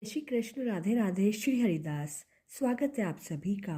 श्री कृष्ण, राधे राधे। श्री हरिदास। स्वागत है आप सभी का।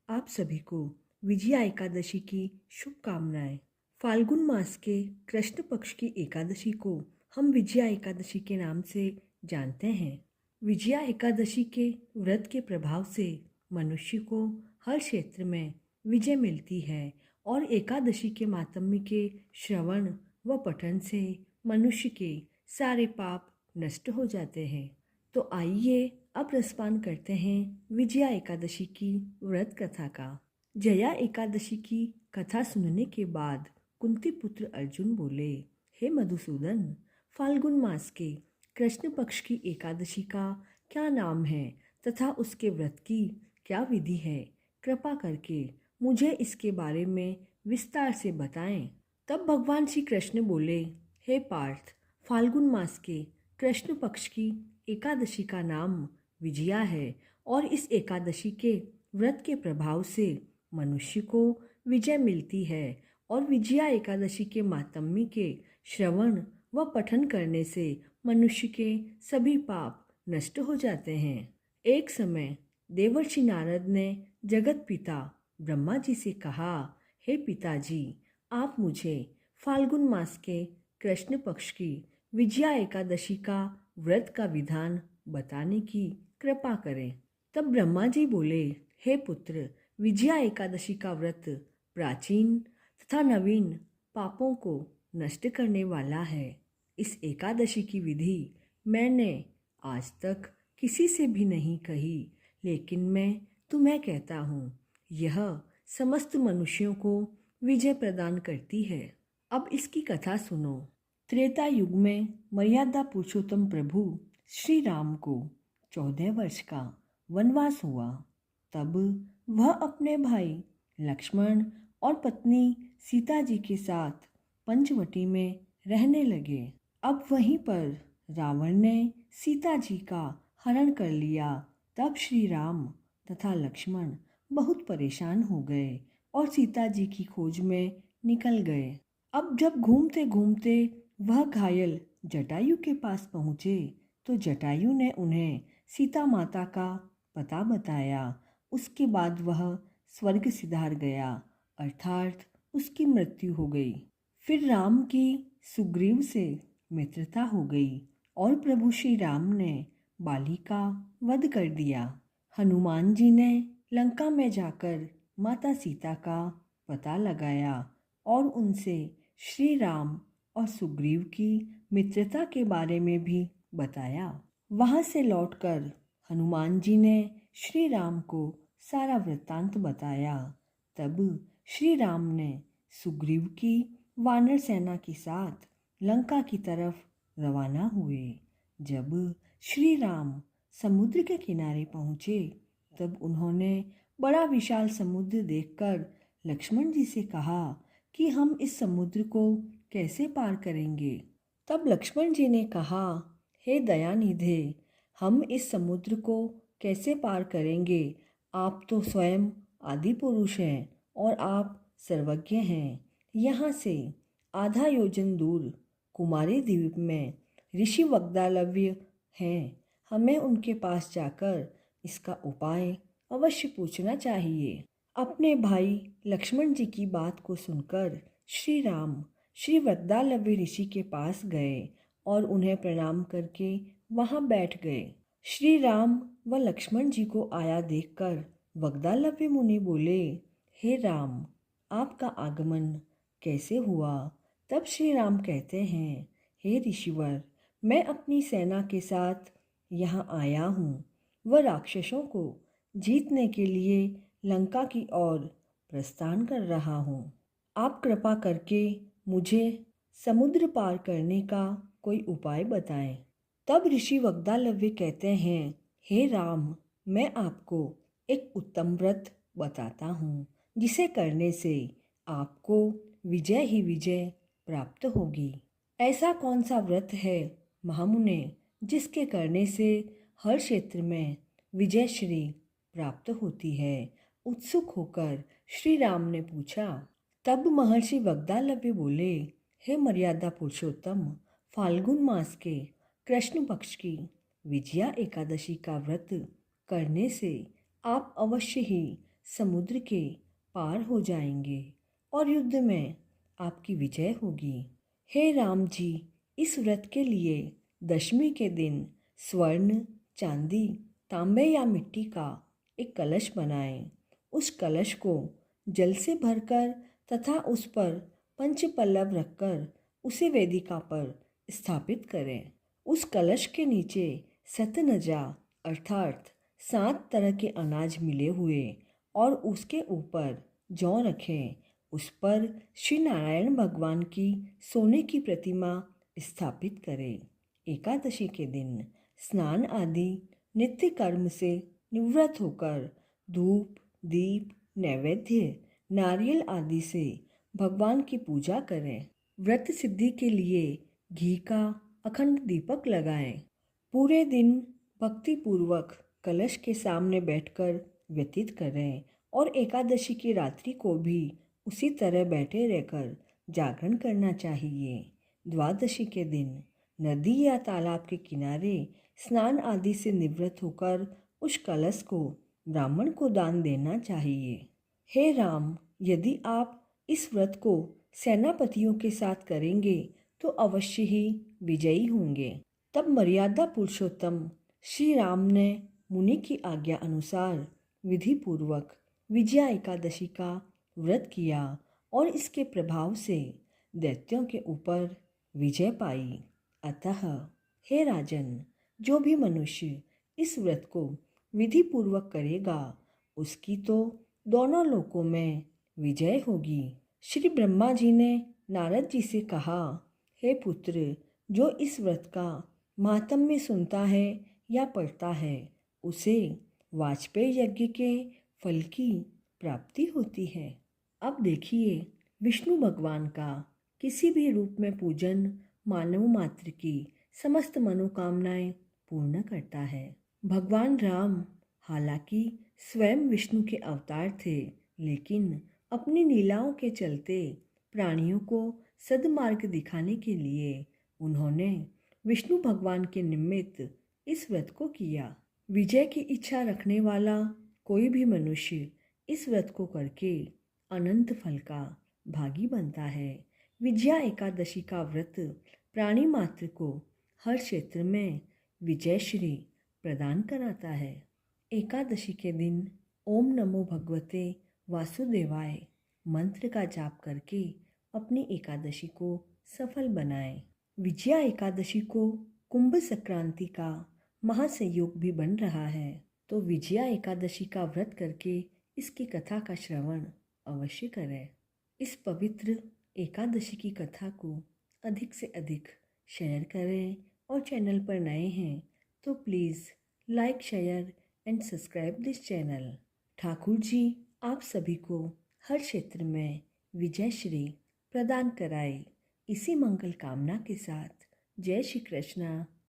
आप सभी को विजया एकादशी की शुभकामनाएं। फाल्गुन मास के कृष्ण पक्ष की एकादशी को हम विजया एकादशी के नाम से जानते हैं। विजया एकादशी के व्रत के प्रभाव से मनुष्य को हर क्षेत्र में विजय मिलती है और एकादशी के मातम्य के श्रवण व पठन से मनुष्य के सारे पाप नष्ट हो जाते हैं। तो आइए अब रसपान करते हैं विजया एकादशी की व्रत कथा का। जया एकादशी की कथा सुनने के बाद कुंती पुत्र अर्जुन बोले, हे मधुसूदन, फाल्गुन मास के कृष्ण पक्ष की एकादशी का क्या नाम है तथा उसके व्रत की क्या विधि है? कृपा करके मुझे इसके बारे में विस्तार से बताएं। तब भगवान श्री कृष्ण बोले, हे पार्थ, फाल्गुन मास के कृष्ण पक्ष की एकादशी का नाम विजया है और इस एकादशी के व्रत के प्रभाव से मनुष्य को विजय मिलती है और विजया एकादशी के मातम्य के श्रवण व पठन करने से मनुष्य के सभी पाप नष्ट हो जाते हैं। एक समय देवर्षि नारद ने जगत पिता ब्रह्मा जी से कहा, हे पिताजी, आप मुझे फाल्गुन मास के कृष्ण पक्ष की विजया एकादशी का व्रत का विधान बताने की कृपा करें। तब ब्रह्मा जी बोले, हे पुत्र, विजया एकादशी का व्रत प्राचीन तथा नवीन पापों को नष्ट करने वाला है। इस एकादशी की विधि मैंने आज तक किसी से भी नहीं कही, लेकिन मैं तुम्हें कहता हूँ। यह समस्त मनुष्यों को विजय प्रदान करती है। अब इसकी कथा सुनो। त्रेता युग में मर्यादा पुरुषोत्तम प्रभु श्री राम को 14 वर्ष का वनवास हुआ। तब वह अपने भाई लक्ष्मण और पत्नी सीता जी के साथ पंचवटी में रहने लगे। अब वहीं पर रावण ने सीता जी का हरण कर लिया। तब श्री राम तथा लक्ष्मण बहुत परेशान हो गए और सीता जी की खोज में निकल गए। अब जब घूमते घूमते वह घायल जटायु के पास पहुँचे तो जटायु ने उन्हें सीता माता का पता बताया। उसके बाद वह स्वर्ग सिधार गया, अर्थात उसकी मृत्यु हो गई। फिर राम की सुग्रीव से मित्रता हो गई और प्रभु श्री राम ने बाली का वध कर दिया। हनुमान जी ने लंका में जाकर माता सीता का पता लगाया और उनसे श्री राम और सुग्रीव की मित्रता के बारे में भी बताया। वहां से लौटकर हनुमान जी ने श्री राम को सारा वृत्तांत बताया। तब श्री राम ने सुग्रीव की वानर सेना के साथ लंका की तरफ रवाना हुए। जब श्री राम समुद्र के किनारे पहुँचे तब उन्होंने बड़ा विशाल समुद्र देखकर लक्ष्मण जी से कहा कि हम इस समुद्र को कैसे पार करेंगे। तब लक्ष्मण जी ने कहा, हे दयानिधे, हम इस समुद्र को कैसे पार करेंगे? आप तो स्वयं आदि पुरुष हैं और आप सर्वज्ञ हैं। यहाँ से आधा योजन दूर कुमारी द्वीप में ऋषि वग्दालव्य हैं। हमें उनके पास जाकर इसका उपाय अवश्य पूछना चाहिए। अपने भाई लक्ष्मण जी की बात को सुनकर श्री राम श्री वग्दालव्य ऋषि के पास गए और उन्हें प्रणाम करके वहां बैठ गए। श्री राम व लक्ष्मण जी को आया देखकर वग्दालव्य मुनि बोले, हे राम, आपका आगमन कैसे हुआ? तब श्री राम कहते हैं, हे ऋषिवर, मैं अपनी सेना के साथ यहाँ आया हूँ। वह राक्षसों को जीतने के लिए लंका की ओर प्रस्थान कर रहा हूँ। आप कृपा करके मुझे समुद्र पार करने का कोई उपाय बताएं। तब ऋषि वग्दालव्य कहते हैं, हे राम, मैं आपको एक उत्तम व्रत बताता हूँ जिसे करने से आपको विजय ही विजय प्राप्त होगी। ऐसा कौन सा व्रत है महामुने जिसके करने से हर क्षेत्र में विजय श्री प्राप्त होती है? उत्सुक होकर श्री राम ने पूछा। तब महर्षि वग्दालव्य बोले, हे मर्यादा पुरुषोत्तम, फाल्गुन मास के कृष्ण पक्ष की विजया एकादशी का व्रत करने से आप अवश्य ही समुद्र के पार हो जाएंगे और युद्ध में आपकी विजय होगी। हे राम जी, इस व्रत के लिए दशमी के दिन स्वर्ण, चांदी, तांबे या मिट्टी का एक कलश बनाएं। उस कलश को जल से भरकर तथा उस पर पंचपल्लव रखकर उसे वेदिका पर स्थापित करें। उस कलश के नीचे सतनजा अर्थात 7 तरह के अनाज मिले हुए और उसके ऊपर जौ रखें। उस पर श्री नारायण भगवान की सोने की प्रतिमा स्थापित करें। एकादशी के दिन स्नान आदि नित्य कर्म से निवृत्त होकर धूप, दीप, नैवेद्य, नारियल आदि से भगवान की पूजा करें। व्रत सिद्धि के लिए घी का अखंड दीपक लगाएं। पूरे दिन भक्ति पूर्वक कलश के सामने बैठकर व्यतीत करें और एकादशी की रात्रि को भी उसी तरह बैठे रहकर जागरण करना चाहिए। द्वादशी के दिन नदी या तालाब के किनारे स्नान आदि से निवृत्त होकर उस कलश को ब्राह्मण को दान देना चाहिए। हे राम, यदि आप इस व्रत को सेनापतियों के साथ करेंगे तो अवश्य ही विजयी होंगे। तब मर्यादा पुरुषोत्तम श्री राम ने मुनि की आज्ञा अनुसार विधि पूर्वक विजया एकादशी का व्रत किया और इसके प्रभाव से दैत्यों के ऊपर विजय पाई। अतः हे राजन, जो भी मनुष्य इस व्रत को विधि पूर्वक करेगा उसकी तो दोनों लोकों में विजय होगी। श्री ब्रह्मा जी ने नारद जी से कहा, हे पुत्र, जो इस व्रत का माहात्म्य सुनता है या पढ़ता है उसे वाजपेयी यज्ञ के फल की प्राप्ति होती है। अब देखिए, विष्णु भगवान का किसी भी रूप में पूजन मानव मात्र की समस्त मनोकामनाएं पूर्ण करता है। भगवान राम हालांकि स्वयं विष्णु के अवतार थे, लेकिन अपनी लीलाओं के चलते प्राणियों को सद्मार्ग दिखाने के लिए उन्होंने विष्णु भगवान के निमित्त इस व्रत को किया। विजय की इच्छा रखने वाला कोई भी मनुष्य इस व्रत को करके अनंत फल का भागी बनता है। विजया एकादशी का व्रत प्राणी मात्र को हर क्षेत्र में विजयश्री प्रदान कराता है। एकादशी के दिन ओम नमो भगवते वासुदेवाय मंत्र का जाप करके अपनी एकादशी को सफल बनाएं। विजया एकादशी को कुंभ संक्रांति का महासंयोग भी बन रहा है, तो विजया एकादशी का व्रत करके इसकी कथा का श्रवण अवश्य करें। इस पवित्र एकादशी की कथा को अधिक से अधिक शेयर करें और चैनल पर नए हैं तो please like, share and subscribe this channel. Thakur ji आप सभी को हर क्षेत्र में विजय श्री प्रदान कराए। इसी मंगल कामना के साथ जय श्री कृष्णा।